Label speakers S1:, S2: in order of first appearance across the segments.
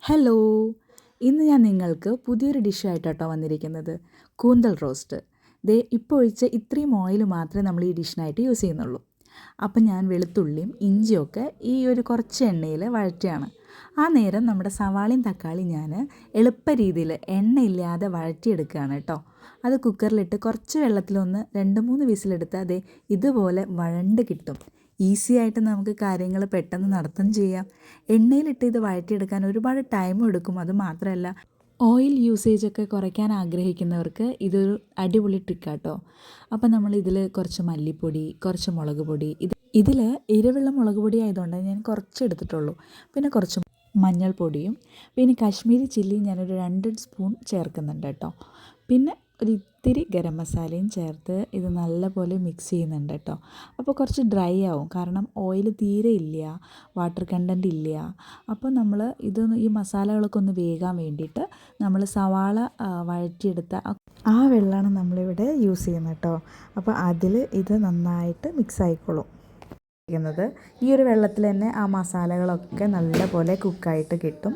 S1: Hello, ഇന്ന് ഞാൻ നിങ്ങൾക്ക് പുതിയൊരു ഡിഷായിട്ടാട്ടോ വന്നിരിക്കുന്നത്. കൂന്തൽ റോസ്റ്റ്. ദേ ഇപ്പോൾ ഒഴിച്ച ഇത്രയും ഓയിൽ മാത്രമേ നമ്മൾ ഈ ഡിഷിനായിട്ട് യൂസ് ചെയ്യുന്നുള്ളൂ. അപ്പം ഞാൻ വെളുത്തുള്ളിയും ഇഞ്ചിയൊക്കെ ഈ ഒരു കുറച്ച് എണ്ണയിൽ വഴറ്റുകയാണ്. ആ നേരം നമ്മുടെ സവാളയും തക്കാളിയും ഞാൻ എളുപ്പ രീതിയിൽ എണ്ണയില്ലാതെ വഴറ്റിയെടുക്കുകയാണ് കേട്ടോ. അത് കുക്കറിലിട്ട് കുറച്ച് വെള്ളത്തിലൊന്ന് 2-3 വിസിലെടുത്ത് അതേ ഇതുപോലെ വഴണ്ട് കിട്ടും. ഈസി ആയിട്ട് നമുക്ക് കാര്യങ്ങൾ പെട്ടെന്ന് നടത്തുകയും ചെയ്യാം. എണ്ണയിലിട്ട് ഇത് വഴറ്റിയെടുക്കാൻ ഒരുപാട് ടൈമും എടുക്കും. അത് മാത്രമല്ല, ഓയിൽ യൂസേജൊക്കെ കുറയ്ക്കാൻ ആഗ്രഹിക്കുന്നവർക്ക് ഇതൊരു അടിപൊളി ട്രിക്കാട്ടോ. അപ്പം നമ്മൾ ഇതിൽ കുറച്ച് മല്ലിപ്പൊടി, കുറച്ച് മുളക് പൊടി, ഇതിൽ എരിവുള്ള മുളക് പൊടി ആയതുകൊണ്ട് ഞാൻ കുറച്ച് എടുത്തിട്ടുള്ളൂ. പിന്നെ കുറച്ച് മഞ്ഞൾപ്പൊടിയും പിന്നെ കാശ്മീരി ചില്ലി ഞാനൊരു 2 സ്പൂൺ ചേർക്കുന്നുണ്ട് കേട്ടോ. പിന്നെ ഒരു ഇത്തിരി ഗരം മസാലയും ചേർത്ത് ഇത് നല്ലപോലെ മിക്സ് ചെയ്യുന്നുണ്ട് കേട്ടോ. അപ്പോൾ കുറച്ച് ഡ്രൈ ആവും, കാരണം ഓയിൽ തീരെ ഇല്ല, വാട്ടർ കണ്ടൻറ്റ് ഇല്ല. അപ്പോൾ നമ്മൾ ഈ മസാലകളൊക്കെ ഒന്ന് വേകാൻ വേണ്ടിയിട്ട് നമ്മൾ സവാള വഴറ്റിയെടുത്ത ആ വെള്ളമാണ് നമ്മളിവിടെ യൂസ് ചെയ്യുന്നത് കേട്ടോ. അപ്പോൾ അതിൽ ഇത് നന്നായിട്ട് മിക്സ് ആയിക്കോളും. ഈ ഒരു വെള്ളത്തിൽ തന്നെ ആ മസാലകളൊക്കെ നല്ലപോലെ കുക്കായിട്ട് കിട്ടും.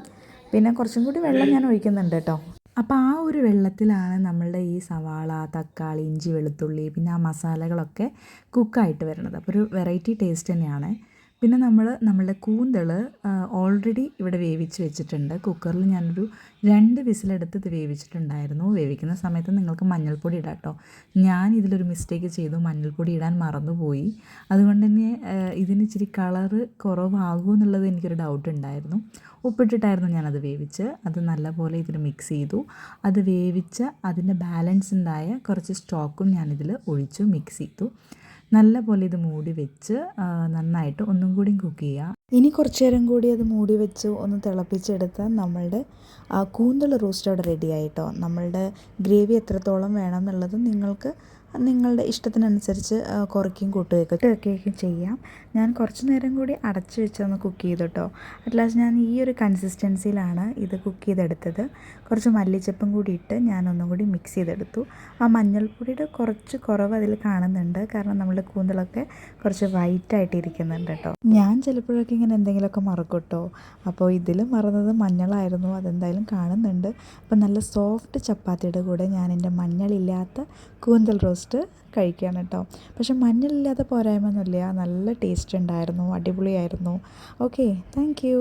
S1: പിന്നെ കുറച്ചും കൂടി വെള്ളം ഞാൻ ഒഴിക്കുന്നുണ്ട് കേട്ടോ. അപ്പോൾ ആ ഒരു വെള്ളത്തിലാണ് നമ്മളുടെ ഈ സവാള, തക്കാളി, ഇഞ്ചി, വെളുത്തുള്ളി പിന്നെ ആ മസാലകളൊക്കെ കുക്കായിട്ട് വരുന്നത്. അപ്പോൾ ഒരു വെറൈറ്റി ടേസ്റ്റ് തന്നെയാണ്. പിന്നെ നമ്മളുടെ കൂന്തൽ ഓൾറെഡി ഇവിടെ വേവിച്ച് വെച്ചിട്ടുണ്ട്. കുക്കറിൽ ഞാനൊരു 2 വിസിലെടുത്ത് ഇത് വേവിച്ചിട്ടുണ്ടായിരുന്നു. വേവിക്കുന്ന സമയത്ത് നിങ്ങൾക്ക് മഞ്ഞൾപ്പൊടി ഇടാം കേട്ടോ. ഞാൻ ഇതിലൊരു മിസ്റ്റേക്ക് ചെയ്തു, മഞ്ഞൾപ്പൊടി ഇടാൻ മറന്നുപോയി. അതുകൊണ്ട് തന്നെ ഇതിന് ഇച്ചിരി കളറ് കുറവാകുമെന്നുള്ളത് എനിക്കൊരു ഡൗട്ട് ഉണ്ടായിരുന്നു. ഉപ്പിട്ടിട്ടായിരുന്നു ഞാനത് വേവിച്ച്. അത് നല്ലപോലെ ഇതിൽ മിക്സ് ചെയ്തു. അത് വേവിച്ച അതിൻ്റെ ബാലൻസ് ഉണ്ടായ കുറച്ച് സ്റ്റോക്കും ഞാനിതിൽ ഒഴിച്ചു മിക്സ് ചെയ്തു. നല്ലപോലെ ഇത് മൂടി വെച്ച് നന്നായിട്ട് ഒന്നും കൂടി കുക്ക് ചെയ്യുക. ഇനി കുറച്ച് നേരം കൂടി അത് മൂടി വെച്ച് ഒന്ന് തിളപ്പിച്ചെടുത്താൽ നമ്മളുടെ കൂന്തൽ റോസ്റ്റ് അവിടെ റെഡി ആയിട്ടോ. നമ്മളുടെ ഗ്രേവി എത്രത്തോളം വേണം എന്നുള്ളത് നിങ്ങൾക്ക് നിങ്ങളുടെ ഇഷ്ടത്തിനനുസരിച്ച് കുറയ്ക്കുകയും കൂട്ടുകയൊക്കെ ചെയ്യാം. ഞാൻ കുറച്ച് നേരം കൂടി അടച്ച് വെച്ചൊന്ന് കുക്ക് ചെയ്തു കേട്ടോ. അറ്റ് ലാസ്റ്റ് ഞാൻ ഈ ഒരു കൺസിസ്റ്റൻസിയിലാണ് ഇത് കുക്ക് ചെയ്തെടുത്തത്. കുറച്ച് മല്ലിച്ചപ്പും കൂടി ഇട്ട് ഞാനൊന്നും കൂടി മിക്സ് ചെയ്തെടുത്തു. ആ മഞ്ഞൾപ്പൊടിയുടെ കുറച്ച് കുറവ് അതിൽ കാണുന്നുണ്ട്, കാരണം നമ്മുടെ കൂന്തലൊക്കെ കുറച്ച് വൈറ്റായിട്ട് ഇരിക്കുന്നുണ്ട് കേട്ടോ. ഞാൻ ചിലപ്പോഴൊക്കെ ഇങ്ങനെ എന്തെങ്കിലുമൊക്കെ മറക്കും കേട്ടോ. അപ്പോൾ ഇതിൽ മറന്നത് മഞ്ഞളായിരുന്നു, അതെന്തായാലും കാണുന്നുണ്ട്. അപ്പോൾ നല്ല സോഫ്റ്റ് ചപ്പാത്തിയുടെ കൂടെ ഞാൻ എൻ്റെ മഞ്ഞളില്ലാത്ത കൂന്തൽ റോസ്റ്റ് കഴിക്കുകയാണ് കേട്ടോ. പക്ഷെ മഞ്ഞളില്ലാതെ പോരായ്മയൊന്നുമില്ല, നല്ല ടേസ്റ്റ് ഉണ്ടായിരുന്നു, അടിപൊളിയായിരുന്നു. Okay, thank you.